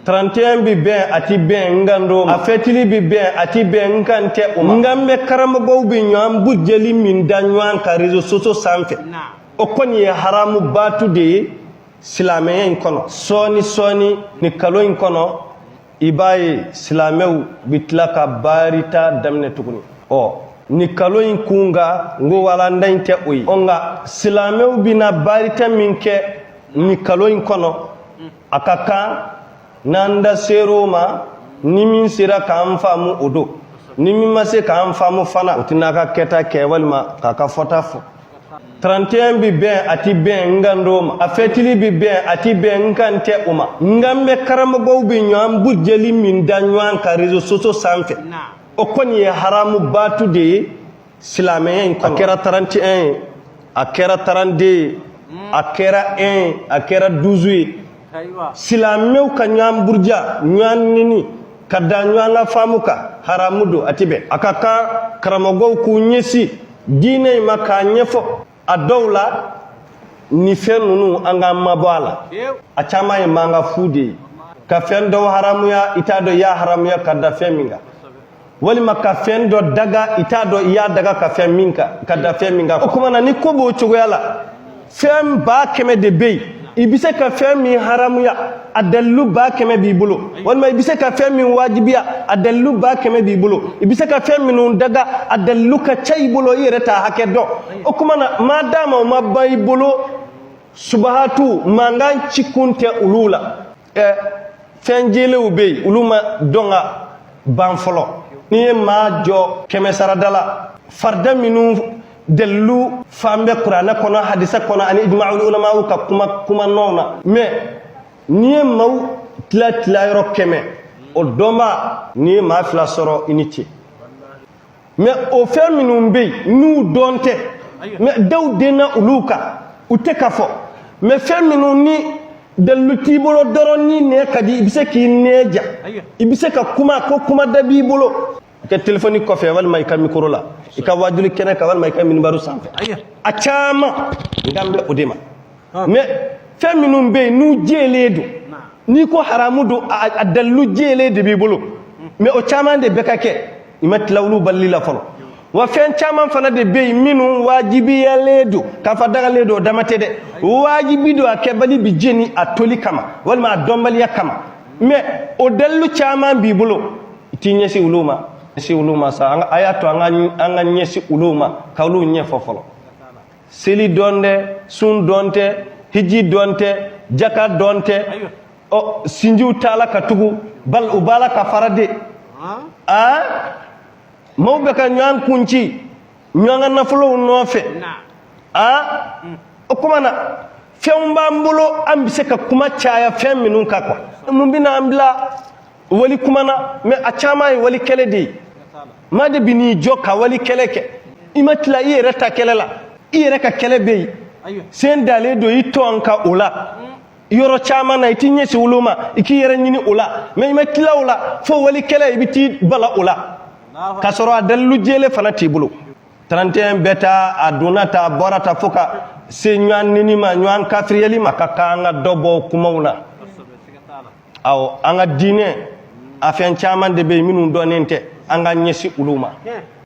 31 bi bɛn a ti bɛn ngando a fɛtili bi bɛn a ti bɛn nkante uma ngambe karamɔgɔw bi ɲɔan bu jeli min da ɲɔan ka réseau sociaux sanfɛ o kɔni ye haramu batu de ye silamɛya in kɔnɔ sɔɔni ni kalo in kɔnɔ i b'a ye silamɛw bi tila ka baarita daminɛ tuguni ni kalo in kunga ngo walanda in tɛ o ye nka silamɛw bina baarita min kɛ ni kalo in kɔnɔ a ka kan n'an da ser'o ma ni min sera k'an faamu o don ni min ma se k'an faamu fana o tɛna ka kɛta kɛ walima k'a ka fɔta fɔ 31 bi bɛn a ti bɛn ngando ma a fɛtili bi bɛn a ti bɛn nkante o ma ngambe karamɔgɔw bi ɲɔan bu jeli min da ɲɔan ka réseau sociaux sanfɛ o kɔni ye haramu batu de ye silamɛya in kɔnɔ a kɛra 31 ye a kɛra 32 ye a kɛra 1 ye a kɛra 12 ye silamɛw ka ɲɔan burja ɲɔan nini ka da ɲɔan la faamu kan haramu don a ti bɛn a ka kan karamɔgɔw k'u ɲɛsi diinɛ in ma k'a ɲɛfɔ a dɔw la ni fɛn ninnu an k'an mabɔ a la a caman ye mankan fu de ye ka fɛn dɔw haramuya i t'a dɔn i y'a haramuya ka da fɛn min kan walima ka fɛn dɔ daga i t'a dɔn i y'a daga ka fɛn min kan ka da fɛn min kan o kuma na ni ko b'o cogoya la fɛn 100 de bɛ yen i bɛ se ka fɛn min haramuya a dalilu 100 b'i bolo walima i bɛ se ka fɛn min wajibiya a dalilu 100 b'i bolo i bɛ se ka fɛn minnu daga a dalilu ka ca i bolo i yɛrɛ t'a hakɛ dɔn o kuma na maa d'a ma o ma ban i bolo subahatu mankan cikun tɛ olu la fɛn jelew bɛ yen olu ma dɔn ka ban fɔlɔ n'i ye maa jɔ 100 sarada la farida minnu dalilu fan bɛ kuranɛ kɔnɔ hadisa kɔnɔ ani ijma'ul ulamaw ka kuma nɔw na mais n'i ye maaw tila yɔrɔ 100 o dɔnba n'i ye maa 2 sɔrɔ i ni ce mais o fɛn minnu bɛ yen n'u dɔn tɛ mais dɔw denna olu kan u tɛ ka fɔ mais fɛn minnu ni dalilu t'i bolo dɔrɔn ni nɛ ka di i bɛ se k'i nɛ ja i bɛ se ka kuma ko kuma da b'i bolo i ka telefɔni kɔfɛ walima i ka mikoro la i ka wajuli kɛnɛ kan walima i ka minibaru sanfɛ a caman nkan bɛ o de ma mais fɛn minnu bɛ yen n'u jɛlen don n'i ko haramu don a dalilu jɛlen de b'i bolo mais o caman de bɛ ka kɛ i ma tila olu balili la fɔlɔ wa fɛn caman fana de bɛ yen minnu wajibiyalen don k'a fɔ dagalen don o dama tɛ dɛ wajibi don a kɛbali bi jeni a toli kama walima a dɔnbaliya kama mais o dalilu caman b'i bolo i t'i ɲɛsin olu ma sa a y'a to an ka ɲɛsin olu ma ka olu ɲɛfɔ fɔlɔ seli dɔn tɛ sun dɔn tɛ hiji dɔn tɛ jaka dɔn tɛ sinjiw taala ka tugu u b'a la ka fara de maaw bɛ ka ɲɔgɔn kunci ɲɔgɔn ka nafolow nɔfɛ o kuma na fɛnw b'an bolo an bɛ se ka kuma caya fɛn minnu kan quoi mun bɛna an bila wali kuma na mais a caman ye wali kɛlɛ de ye maa de bɛ n'i jɔ ka wali kɛlɛ kɛ i ma tila i yɛrɛ ta kɛlɛ la i yɛrɛ ka kɛlɛ bɛ yen sen dalen don i tɔn ka o la yɔrɔ caman na i t'i ɲɛsin olu ma i k'i yɛrɛ ɲini o la mais i ma tila o la fo wali kɛlɛ i bɛ t'i bala o la k'a sɔrɔ a dalilu jɛlen fana t'i bolo 31 bɛ taa a donna ta a bɔra ta fo ka se ɲɔgɔn nini ma ɲɔgɔn kafiriyali ma ka kan an ka dɔ bɔ kumaw na awɔ an ka diinɛ a fɛn caman de bɛ yen minnu dɔnnen tɛ an ka ɲɛsin olu ma